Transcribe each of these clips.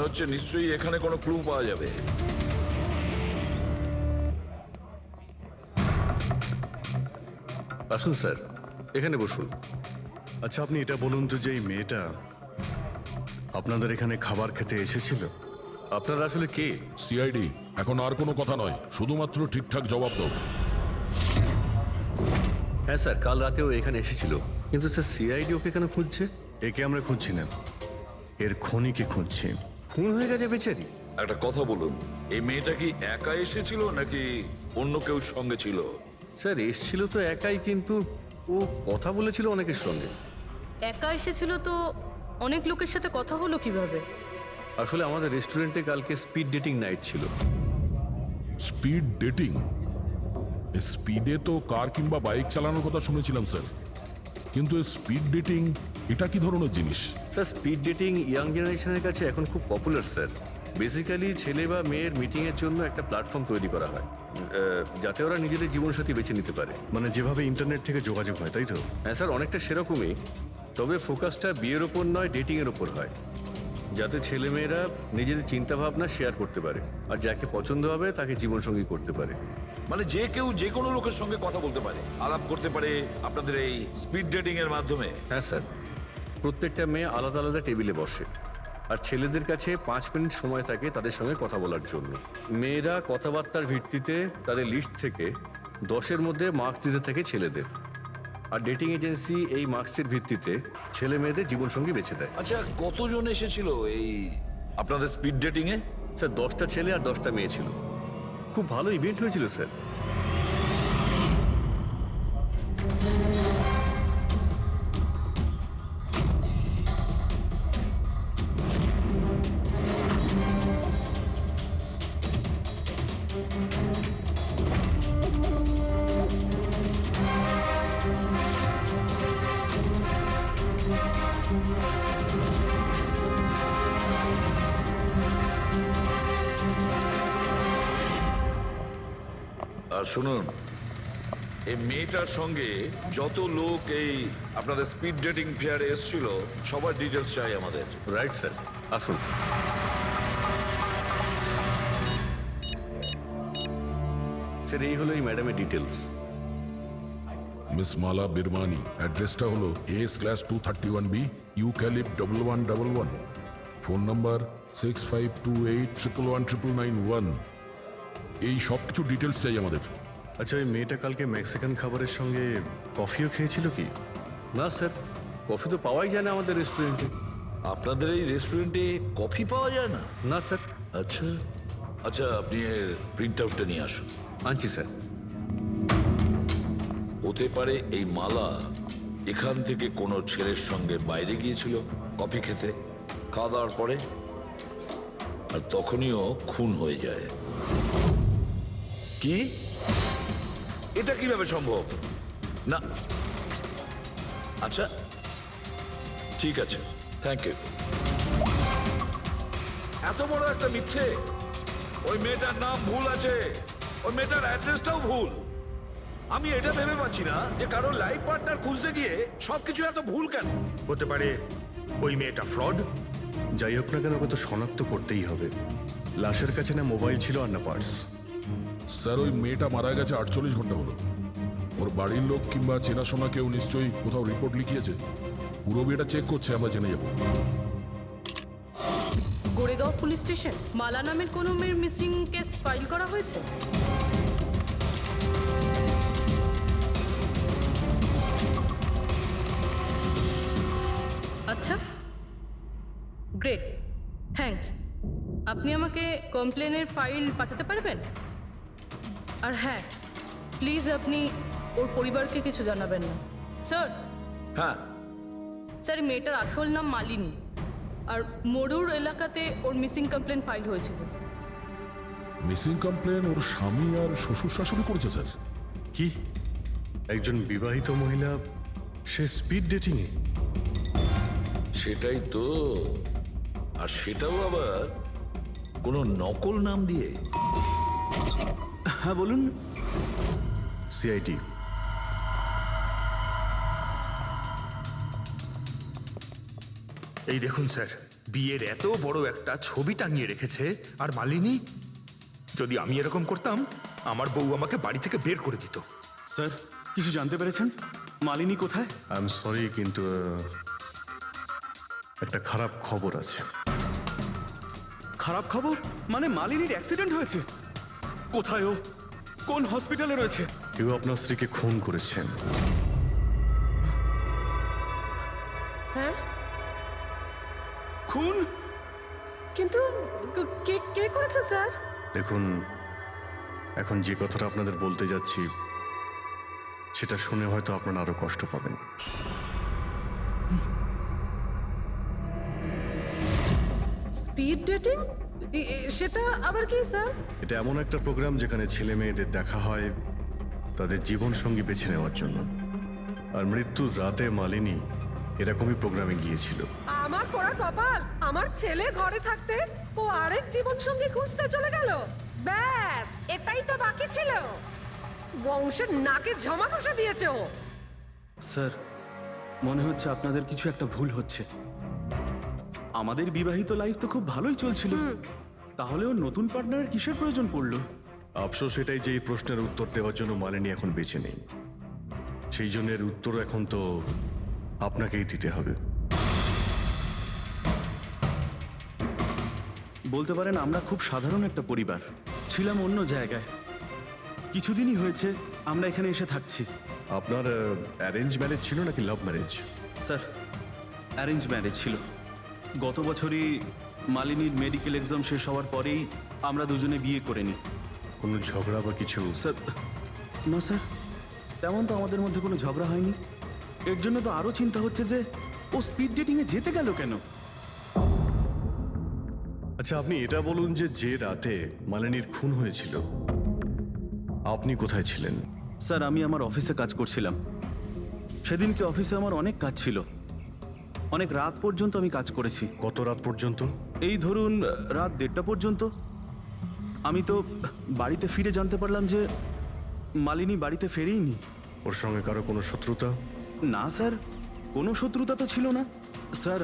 হচ্ছে নিশ্চয়ই এখানে কোনো ক্লু পাওয়া যাবে। আসুন স্যার, এখানে বসুন। আচ্ছা, আপনি এটা বলুন তো যে এই মেয়েটা আপনাদের এখানে খাবার খেতে এসেছিল? আপনারা আসলে কে? সিআইডি। এখন আর কোনো কথা নয়, শুধুমাত্র ঠিকঠাক জবাব দাও। হ্যাঁ স্যার, কাল রাতেও এখানে এসেছিল, কিন্তু স্যার সিআইডি ওকে কেন খুঁজছে? একে আমরা খুঁজছি না, এর খনিকে খুঁজছি। খুন হয়ে গেছে বেচারি। একটা কথা বলুন, এই মেয়েটা কি একা এসেছিল নাকি অন্য কেউ সঙ্গে ছিল? স্যার এসছিল তো একাই, কিন্তু ও কথা বলেছিল অনেকের সঙ্গে। একা এসেছিল তো অনেক লোকের সাথে কথা হলো কিভাবে? আসলে আমাদের রেস্টুরেন্টে কালকে স্পিড ডেটিং নাইট ছিল। Speed dating? স্পিডে তো কার কিংবা বাইক চালানোর কথা শুনেছিলাম স্যার, কিন্তু স্পিড ডেটিং এটা কি ধরনের জিনিস? স্যার স্পিড ডেটিং ইয়াং জেনারেশনের কাছে এখন খুব পপুলার স্যার। বেসিক্যালি ছেলে বা মেয়ের মিটিংয়ের জন্য একটা প্ল্যাটফর্ম তৈরি করা হয়, যাতে ওরা নিজেদের জীবনসাথী বেছে নিতে পারে। মানে যেভাবে ইন্টারনেট থেকে যোগাযোগ হয়, তাই তো? হ্যাঁ স্যার, অনেকটা সেরকমই, তবে ফোকাসটা বিয়ের ওপর নয়, ডেটিংয়ের ওপর হয়, যাতে ছেলেমেয়েরা নিজেদের চিন্তাভাবনা শেয়ার করতে পারে আর যাকে পছন্দ হবে তাকে জীবনসঙ্গী করতে পারে। মানে যে কেউ যে কোনো লোকের সঙ্গে কথা বলতে পারে, আলাপ করতে পারে আপনাদের এই স্পিড ডেটিং এর মাধ্যমে? হ্যাঁ স্যার, প্রত্যেকটা মেয়ে আলাদা আলাদা টেবিলে বসে, আর ছেলেদের কাছে 5 মিনিট সময় থাকে তাদের সঙ্গে কথা বলার জন্য। মেয়েরা কথাবার্তার ভিত্তিতে তাদের লিস্ট থেকে 10-এর মধ্যে মার্কস দিতে থাকে ছেলেদের, আর ডেটিং এজেন্সি এই মার্কসের ভিত্তিতে ছেলে মেয়েদের জীবনসঙ্গী বেছে দেয়। আচ্ছা, কতজন এসেছিল এই আপনাদের স্পিড ডেটিং এ? স্যার 10টা ছেলে আর 10টা মেয়ে ছিল। খুব ভালো ইভেন্ট হয়েছিল স্যার। আর শুনুন, এই মেয়েটার সঙ্গে যত লোক এই আপনাদের স্পিড ডেটিং ফেয়ারে এসেছিল সবার ডিটেলস চাই আমাদের। রাইট স্যার, আসুন। স্যার এই হলো এই ম্যাডামের ডিটেলস। মিস মালা বিরমানি, অ্যাড্রেসটা হলো A/231B ইউক্যালিপ 1111, ফোন নাম্বার 6528119991। এই সব কিছু ডিটেলস চাই আমাদের। আচ্ছা, ওই মেয়েটা কালকে মেক্সিকান খাবারের সঙ্গে কফিও খেয়েছিল কি? না স্যার, কফি তো পাওয়াই যায় না আমাদের রেস্টুরেন্টে। আপনাদের এই রেস্টুরেন্টে কফি পাওয়া যায় না? না স্যার। আচ্ছা আচ্ছা, আপনি এর প্রিন্ট আউটটা নিয়ে আসুন। আনছি স্যার। হতে পারে এই মালা এখান থেকে কোনো ছেলের সঙ্গে বাইরে গিয়েছিল কফি খেতে, খাওয়া দাওয়ার পরে, আর তখনইও খুন হয়ে যায়। কি? এটা কিভাবে সম্ভব? না, আচ্ছা ঠিক আছে, থ্যাংক ইউ। এত বড় একটা মিথ্যে! ওই মেয়েটার নাম ভুল আছে, ওই মেয়েটার অ্যাড্রেসটাও ভুল। আমি এটা ভেবে পাচ্ছি না যে কারো লাইফ পার্টনার খুঁজতে গিয়ে সবকিছু এত ভুল কেন? হতে পারে ওই মেয়েটা ফ্রড। যাই হোক না কেন, ওকে তো শনাক্ত করতেই হবে। লাশের কাছে না মোবাইল ছিল আর না পার্স। স্যার ওই মেয়েটা মারা গেছে 48 ঘন্টা হলো। ওর বাড়ির লোক কিংবা চেনাশোনা কেউ নিশ্চয়ই কোথাও রিপোর্ট লিখিয়েছে। পুরো বিয়েটা চেক করছে, আমরা জেনে যাবো। গোরেগাঁও পুলিশ স্টেশন মালা নামের কোনো মেয়ের মিসিং কেস ফাইল করা হয়েছে? আচ্ছা, গ্রেট, থ্যাঙ্কস। আপনি আমাকে কমপ্লেনের ফাইল পাঠাতে পারবেন? আর হ্যাঁ, প্লিজ আপনি ওর পরিবারকে কিছু জানাবেন না। স্যার, হ্যাঁ, স্যার এই মেয়েটার আসল নাম মালিনী, আর মরুর এলাকাতে ওর মিসিং কমপ্লেন ফাইল হয়েছিল। মিসিং কমপ্লেন ওর স্বামী আর শ্বশুর শাশুড়ি করেছে স্যার। কি? একজন বিবাহিত মহিলা, সে স্পিড ডেটিং এ? সেটাই তো, আর সেটাও আবার কোনো নকল নাম দিয়ে। হ্যাঁ বলুন। সিআইডি। এই দেখুন স্যার, বিয়ের এত বড় একটা ছবি টাঙিয়ে রেখেছে, আর মালিনী, যদি আমি এরকম করতাম আমার বউ আমাকে বাড়ি থেকে বের করে দিত। স্যার কিছু জানতে পেরেছেন? মালিনী কোথায়? আই এম সরি, কিন্তু একটা খারাপ খবর আছে। খারাপ খবর? মানে মালিনীর অ্যাক্সিডেন্ট হয়েছে? কোথায় ও? কোন হসপিটালে রয়েছে? কেউ আপনার স্ত্রীকে খুন করেছেন। হ্যাঁ, খুন? কিন্তু কে কে করেছে স্যার? দেখুন, এখন যে কথাটা আপনাদের বলতে যাচ্ছি সেটা শুনে হয়তো আপনারা আরো কষ্ট পাবেন। Speed dating? সেটা আবার কি স্যার? এটা এমন একটা প্রোগ্রাম যেখানে ছেলে মেয়েদের দেখা হয় তাদের জীবন সঙ্গী বেছে নেওয়ার জন্য। আর মৃত্যুর রাতে মালিনী এরকমই প্রোগ্রামে গিয়েছিল। আমার পোড়া কপাল, আমার ছেলে ঘরে থাকতে ও আরেক জীবন সঙ্গী খুঁজতে চলে গেল। ব্যাস, এটাই তো বাকি ছিল। বংশের নাকে ঝমা কষা দিয়েছে ও। স্যার মনে হচ্ছে আপনাদের কিছু একটা ভুল হচ্ছে। আমাদের বিবাহিত লাইফ তো খুব ভালোই চলছিল, তাহলে ওর নতুন পার্টনারের কিসের প্রয়োজন পড়লো? আফসোস এটাই যে এই প্রশ্নের উত্তর দেওয়ার জন্য মালিনী এখন বেঁচে নেই। সেই জন্য এর উত্তর এখন তো আপনাকেই দিতে হবে। বলতে পারেন আমরা খুব সাধারণ একটা পরিবার, ছিলাম অন্য জায়গায়। কিছুদিনই হয়েছে আমরা এখানে এসে থাকছি। আপনার অ্যারেঞ্জ ম্যারেজ ছিল নাকি love marriage? Sir arrange marriage ছিল। গত বছরই মালিনীর মেডিকেল এক্সাম শেষ হওয়ার পরেই আমরা দুজনে বিয়ে করে নিই। কোনো ঝগড়া বা কিছু? স্যার না স্যার, তেমন তো আমাদের মধ্যে কোনো ঝগড়া হয়নি। এর জন্য তো আরও চিন্তা হচ্ছে যে ও স্পিড ডেটিংয়ে যেতে গেল কেন। আচ্ছা, আপনি এটা বলুন যে যে রাতে মালিনীর খুন হয়েছিল আপনি কোথায় ছিলেন? স্যার আমি আমার অফিসে কাজ করছিলাম। সেদিনকে অফিসে আমার অনেক কাজ ছিল, অনেক রাত পর্যন্ত আমি কাজ করেছি। কত রাত পর্যন্ত? এই ধরুন রাত 1:30 পর্যন্ত। আমি তো বাড়িতে ফিরে জানতে পারলাম যে মালিনী বাড়িতে ফেরেইনি। ওর সঙ্গে কারো কোনো শত্রুতা? না স্যার, কোনো শত্রুতা তো ছিল না। স্যার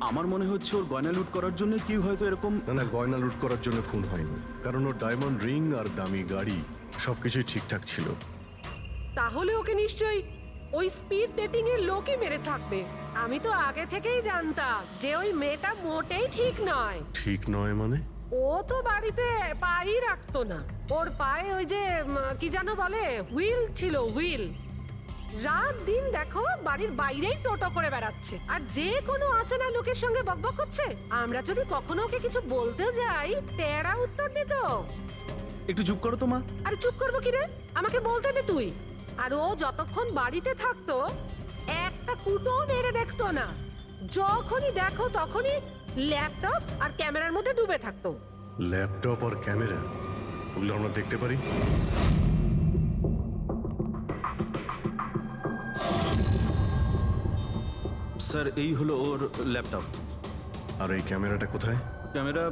আমার মনে হচ্ছে ওর গয়না লুট করার জন্য কেউ হয়তো এরকম। না না, গয়না লুট করার জন্য খুন হয়নি, কারণ ওর ডায়মন্ড রিং আর দামি গাড়ি সবকিছুই ঠিকঠাক ছিল। তাহলে ওকে নিশ্চয়ই ওই স্পিড ডেটিং এর লোকই মেরে থাকবে। আমি তো আগে থেকেই জানতাম যে ওই মেয়েটা মোটেই ঠিক নয়। ঠিক নয় মানে? ও তো বাড়িতে পাই রাখতো না। ওর পায়ে ওই যে কি যেন বলে, হুইল ছিল, হুইল। রাত দিন দেখো বাড়ির বাইরেই টোটো করে বেড়াচ্ছে, আর যে কোনো অচেনা লোকের সঙ্গে বকবক করছে। আমরা যদি কখনো ওকে কিছু বলতে যাই, তেড়া উত্তর দিত। একটু চুপ করো তো মা। আরে চুপ করবো কি রে, আমাকে বলতে দে তুই। আর ও যতক্ষণ বাড়িতে থাকতো একটা কুটো মেরে দেখতো না। যখনই দেখো তখনই ল্যাপটপ আর ক্যামেরার মধ্যে ডুবে থাকতো। ল্যাপটপ আর ক্যামেরা, ওগুলো আমরা দেখতে পারি? স্যার এই হলো ওর ল্যাপটপ। আর এই ক্যামেরাটা কোথায়? ক্যামেরা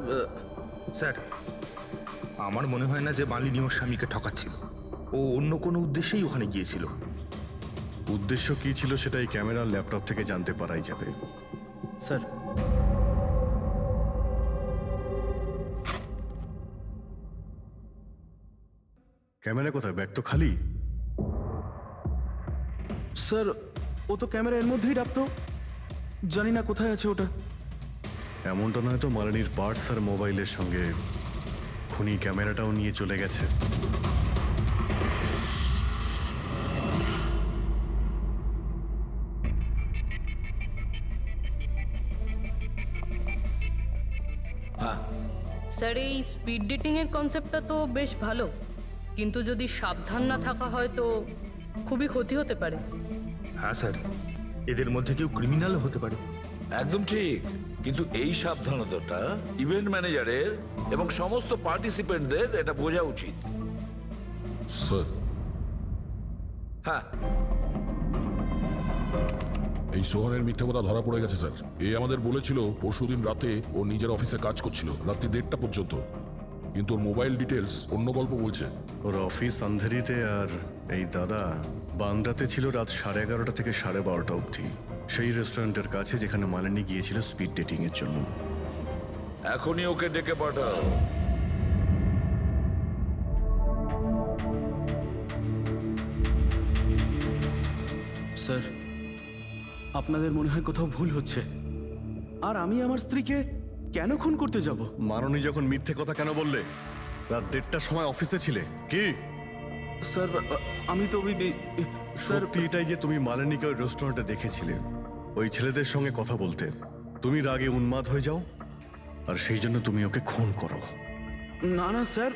স্যার, আমার মনে হয় না যে মালিনী ওর স্বামীকে ঠকাচ্ছিল। ও অন্য কোনো উদ্দেশ্যেই ওখানে গিয়েছিল। উদ্দেশ্য কি ছিল সেটা এই ক্যামেরার ল্যাপটপ থেকে জানতে পারাই যাবে। স্যার ক্যামেরা কোথায়? ব্যাগ তো খালি। স্যার ও তো ক্যামেরা এর মধ্যেই রাখতো, জানি না কোথায় আছে ওটা। এমনটা নয় তো মালিনীর পার্টস আর মোবাইলের সঙ্গে খুনি ক্যামেরাটাও নিয়ে চলে গেছে? স্যার এই স্পিড ডেটিং এর কনসেপ্টটা তো বেশ ভালো, কিন্তু যদি সাবধান না থাকা হয় তো খুবই ক্ষতি হতে পারে। হ্যাঁ স্যার, এদের মধ্যে কেউ ক্রিমিনালও হতে পারে। একদম ঠিক, কিন্তু এই সাবধানতাটা ইভেন্ট ম্যানেজারের এবং সমস্ত পার্টিসিপেন্টদের এটা বোঝা উচিত। স্যার, হ্যাঁ, এই সোহানের মিথ্যে কথা ধরা পড়ে গেছে স্যার। এ আমাদের বলেছিল পরশুদিন রাতে ও নিজের অফিসে কাজ করছিল রাত্রি 1:30 পর্যন্ত, কিন্তু ওর মোবাইল ডিটেলস অন্য গল্প বলছে। ওর অফিস আন্ধেরিতে আর এই দাদা বান্দ্রাতে ছিল রাত 11:30 থেকে 12:30 অবধি, সেই রেস্টুরেন্টের কাছে যেখানে মালিনী গিয়েছিল স্পিড ডেটিং এর জন্য। এখনই ওকে ডেকে পাঠাও। স্যার, আপনাদের মনে হয় কোথাও ভুল হচ্ছে। আর আমি আমার স্ত্রীকে কেন খুন করতে যাব? মাননী যখন মিথ্যে কথা কেন বললে? রাত 1:30টার সময় অফিসে ছিলে কি? স্যার, আমি তো স্যার, সত্যি এটাই যে তুমি মালিনীকে ওই রেস্টুরেন্টে দেখেছিলে ওই ছেলেদের সঙ্গে কথা বলতে। তুমি রাগে উন্মাদ হয়ে যাও আর সেই জন্য তুমি ওকে খুন করো। না না স্যার,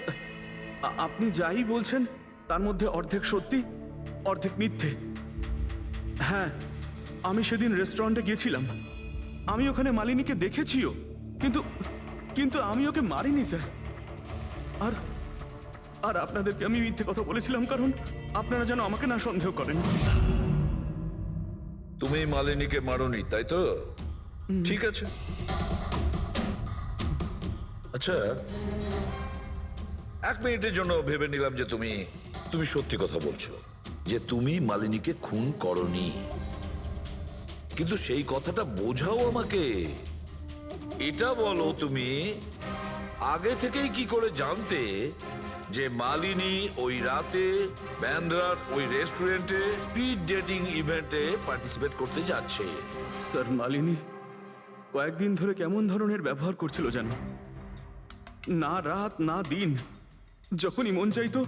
আপনি যাই বলছেন তার মধ্যে অর্ধেক সত্যি অর্ধেক মিথ্যে। হ্যাঁ, আমি সেদিন রেস্টুরেন্টে গিয়েছিলাম, আমি ওখানে মালিনীকে দেখেছিও, কিন্তু কিন্তু আমি ওকে মারিনি স্যার। আর আর আপনাদেরকে আমি মিথ্যে কথা বলেছিলাম কারণ আপনারা যেন আমাকে না সন্দেহ করেন। তুমি মালিনীকে মারোনি, তাই তো? ঠিক আছে। আচ্ছা, 1 মিনিটের জন্য ভেবে নিলাম যে তুমি সত্যি কথা বলছো, যে তুমি মালিনীকে খুন করনি। কিন্তু সেই কথাটা বোঝাও আমাকে। এটা বলো, তুমি আগে থেকেই কি করে জানতে যে মালিনী ওই রাতে ব্যান্ড্রার ওই রেস্টুরেন্টে স্পিড ডেটিং ইভেন্টে পার্টিসিপেট করতে যাচ্ছে? স্যার, মালিনী কয়েকদিন ধরে কেমন ধরনের ব্যবহার করছিল জানো? না রাত না দিন, যখনই মন চাইতো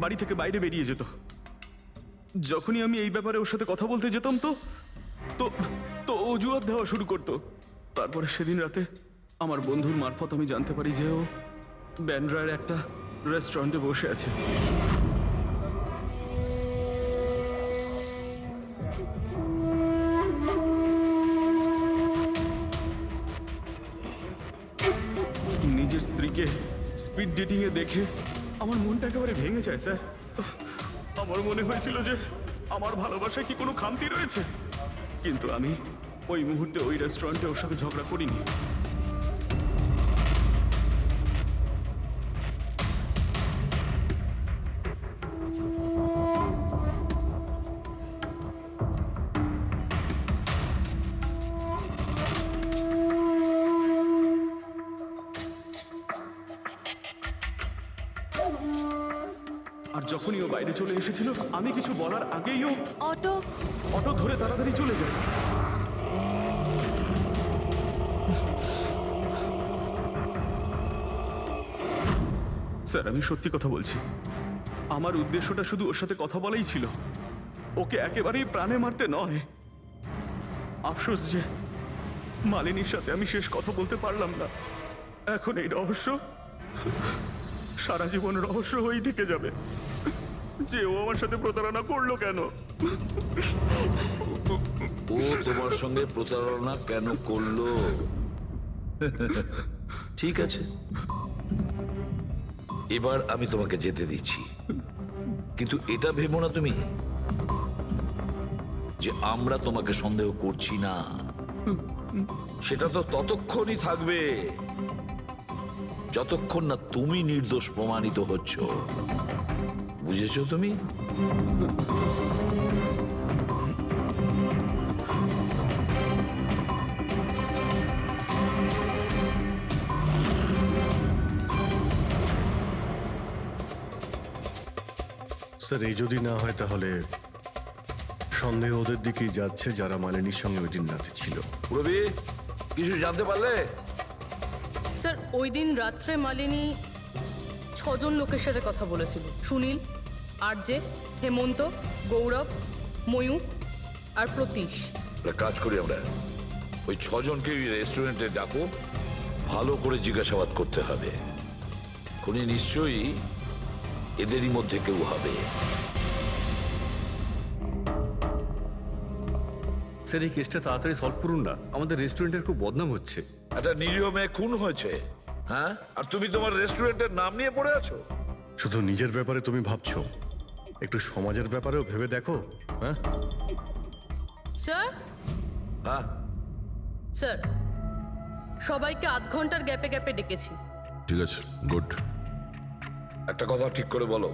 বাড়ি থেকে বাইরে বেরিয়ে যেত। যখনই আমি এই ব্যাপারে ওর সাথে কথা বলতে যেতাম তো তো তো অজুহাত দেওয়া শুরু করতো। তারপরে সেদিন রাতে আমার বন্ধুর মারফত আমি জানতে পারি যে ও ব্যান্ড্রার একটা রেস্টুরেন্টে বসে আছে। নিজের স্ত্রীকে স্পিড ডেটিং এ দেখে আমার মনটা একেবারে ভেঙে যায় স্যার। আমার মনে হয়েছিল যে আমার ভালোবাসায় কি কোনো খামতি রয়েছে, কিন্তু আমি ওই মুহূর্তে ওই রেস্টুরেন্টে ওর সাথে ঝগড়া করিনি। আর যখনই ও বাইরে চলে এসেছিল আমি কিছু বলার আগেই ও অটো অটো ধরে তাড়াতাড়ি চলে যায়। স্যার, আমি সত্যি কথা বলছি, আমার উদ্দেশ্যটা শুধু ওর সাথে কথা বলাই ছিল, ওকে একেবারেই প্রাণে মারতে নয়। আফসোস যে মালিনীর সাথে আমি শেষ কথা বলতে পারলাম না। এখন এই রহস্য সারা জীবন রহস্য হয়েই থেকে যাবে যে ও আমার সাথে প্রতারণা করলো কেন। ও তোমার সঙ্গে প্রতারণা কেন করলো? ঠিক আছে, এবার আমি তোমাকে যেতে দিচ্ছি, কিন্তু এটা ভেবো না তুমি যে আমরা তোমাকে সন্দেহ করছি না। সেটা তো ততক্ষণই থাকবে যতক্ষণ না তুমি নির্দোষ প্রমাণিত হচ্ছ। বুঝেছো তুমি? স্যার, এই যদি না হয় তাহলে সন্দেহ ওদের দিকেই যাচ্ছে যারা মালিনীর সঙ্গে ওই দিন রাতে ছিল। রবি, কিছু জানতে পারলে? স্যার, ওই দিন রাত্রে মালিনী 6 জন লোকের সাথে কথা বলেছিল। সুনীল, আরজে, হেমন্ত, গৌরব, ময়ূক আর প্রতীশ। একটা কাজ করি আমরা, ওই 6 জনকে রেস্টুরেন্টে ডাকো, ভালো করে জিজ্ঞাসাবাদ করতে হবে। খুনি নিশ্চয়ই এদেরই মধ্যে কেউ হবে। স্যার, এই কেসটা তাড়াতাড়ি সলভ করুন না, আমাদের রেস্টুরেন্টের খুব বদনাম হচ্ছে। একটা নিরীহ মেয়ে খুন হয়েছে, হ্যাঁ, আর তুমি তোমার রেস্টুরেন্টের নাম নিয়ে পড়ে আছো। শুধু নিজের ব্যাপারে তুমি ভাবছো, একটু সমাজের ব্যাপারেও ভেবে দেখো। হ্যাঁ স্যার, হ্যাঁ, স্যার, সবাইকে আধ ঘন্টার গ্যাপে গ্যাপে ডেকেছি। ঠিক আছে, গুড। একটা কথা ঠিক করে বলো,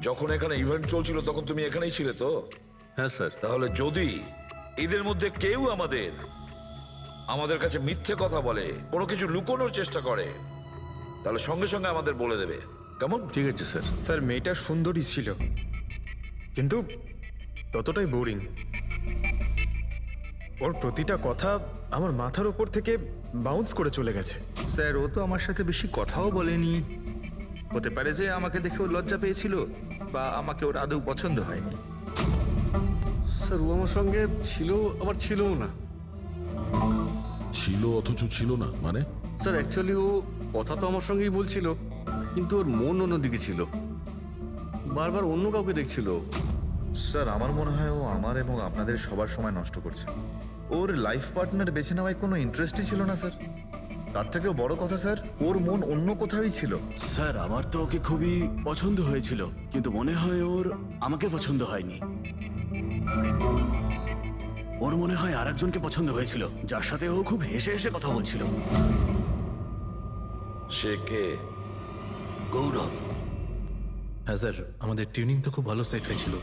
যখন এখানে ইভেন্ট চলছিল তখন তুমি এখানেই ছিলে তো? হ্যাঁ স্যার। তাহলে যদি এদের মধ্যে কেউ আমাদের আমাদের কাছে মিথ্যে কথা বলে, কোনো কিছু লুকোনোর চেষ্টা করে, তাহলে সঙ্গে সঙ্গে আমাদের বলে দেবে। কেমন? ঠিক আছে স্যার। স্যার মেয়েটা সুন্দরী ছিল, কিন্তু ততটাই বোরিং। ওর প্রতিটা কথা আমার মাথার উপর থেকে বাউন্স করে চলে গেছে। স্যার ও তো আমার সাথে বেশি কথাও বলেনি। হতে পারে যে আমাকে দেখে ও লজ্জা পেয়েছিল, বা আমাকে ওর আদৌ পছন্দ হয়নি। স্যার ও আমার সঙ্গে ছিল আবার ছিলও না। ছিল অথচ ছিল না মানে? স্যার অ্যাকচুয়ালি ও কথা তো আমার সঙ্গেই বলছিল, কিন্তু ওর মন অন্যদিকে ছিল, বারবার অন্য কাউকে দেখছিল। স্যার আমার মনে হয় ও আমার এবং আপনাদের সবার সময় নষ্ট করছে। ওর লাইফ পার্টনার বেছে নেওয়ায় কোনো ইন্টারেস্টই ছিল না স্যার। তার থেকেও বড় কথা স্যার, ওর মন অন্য কোথাওই ছিল। স্যার আমার তো ওকে খুবই পছন্দ হয়েছিল, কিন্তু মনে হয় ওর আমাকে পছন্দ হয়নি। ওর মনে হয় আরেকজনকে পছন্দ হয়েছিল, যার সাথে ও খুব হেসে হেসে কথা বলছিল। সে কে? গৌরব। হ্যাঁ স্যার, আমাদের টিউনিং তো খুব ভালো সেট হয়েছিল।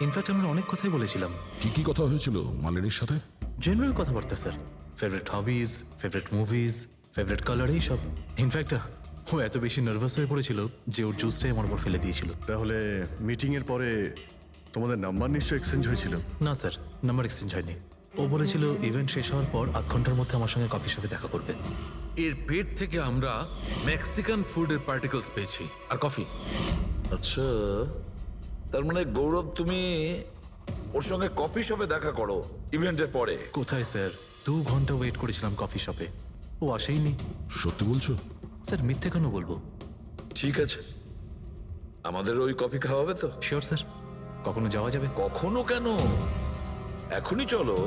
ইনফ্যাক্ট আমরা অনেক কথাই বলেছিলাম, কি কি কথা হয়েছিল মালিনীর সাথে? জেনারেল কথাবার্তা sir, favourite hobbies, favourite movies, favourite colour, এইসব। ইনফ্যাক্ট ও এত বেশি নার্ভাস হয়ে পড়েছিল যে ওর জুসটাই আমার উপর ফেলে দিয়েছিল। তাহলে মিটিংয়ের পরে তোমাদের নাম্বার নিশ্চয়ই এক্সচেঞ্জ হয়েছিল? না স্যার, নাম্বার এক্সচেঞ্জ হয়নি। ও বলেছিল ইভেন্ট শেষ হওয়ার পর 8 ঘন্টার মধ্যে আমার সঙ্গে কফি শপে দেখা করবে। এর পেট থেকে আমরা মেক্সিকান ফুডের পার্টিকেলস পেয়েছি, আর কফি। আচ্ছা, তার মানে গৌরব তুমি ওর সঙ্গে কফি শপে দেখা করো ইভেন্টের পরে? কোথায় স্যার, 2 ঘন্টা ওয়েট করেছিলাম কফি শপে, ও আসেইনি। সত্যি বলছো? স্যার মিথ্যে কেন বলবো? ঠিক আছে, আমাদের ওই কফি খাওয়াবে তো? শিওর স্যার, কখনো যাওয়া যাবে? কখনো কেন, এখনই চলো।